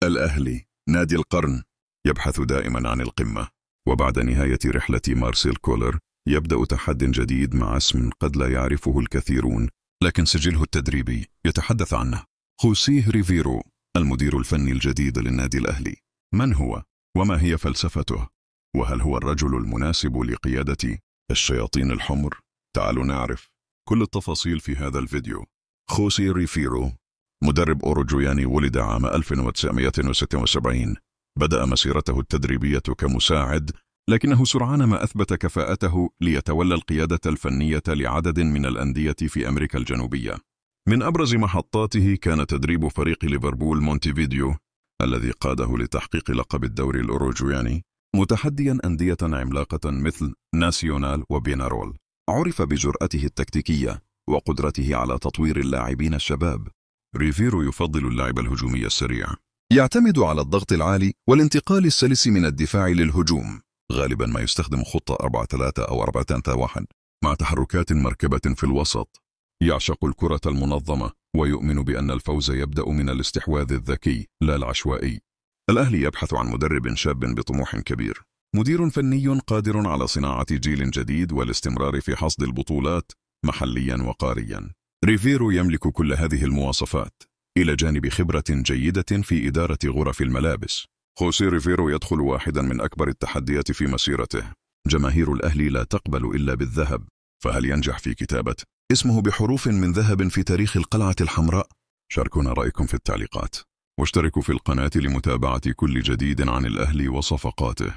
الأهلي نادي القرن يبحث دائما عن القمة، وبعد نهاية رحلة مارسيل كولر يبدأ تحد جديد مع اسم قد لا يعرفه الكثيرون، لكن سجله التدريبي يتحدث عنه. خوسيه ريفيرو المدير الفني الجديد للنادي الأهلي. من هو؟ وما هي فلسفته؟ وهل هو الرجل المناسب لقيادة الشياطين الحمر؟ تعالوا نعرف كل التفاصيل في هذا الفيديو. خوسيه ريفيرو مدرب أوروجوياني، ولد عام 1976. بدأ مسيرته التدريبية كمساعد، لكنه سرعان ما أثبت كفاءته ليتولى القيادة الفنية لعدد من الأندية في أمريكا الجنوبية. من أبرز محطاته كان تدريب فريق ليفربول مونتيفيديو الذي قاده لتحقيق لقب الدوري الأوروجوياني، متحديا أندية عملاقة مثل ناسيونال وبينارول. عرف بجرأته التكتيكية وقدرته على تطوير اللاعبين الشباب. ريفيرو يفضل اللعب الهجومي السريع، يعتمد على الضغط العالي والانتقال السلس من الدفاع للهجوم، غالبا ما يستخدم خطة 4-3 أو 4-3-1 مع تحركات مركبة في الوسط. يعشق الكرة المنظمة ويؤمن بأن الفوز يبدأ من الاستحواذ الذكي لا العشوائي. الأهلي يبحث عن مدرب شاب بطموح كبير، مدير فني قادر على صناعة جيل جديد والاستمرار في حصد البطولات محليا وقاريا. ريفيرو يملك كل هذه المواصفات إلى جانب خبرة جيدة في إدارة غرف الملابس. خوسيه ريفيرو يدخل واحدا من أكبر التحديات في مسيرته. جماهير الأهلي لا تقبل إلا بالذهب، فهل ينجح في كتابة اسمه بحروف من ذهب في تاريخ القلعة الحمراء؟ شاركونا رأيكم في التعليقات، واشتركوا في القناة لمتابعة كل جديد عن الأهلي وصفقاته.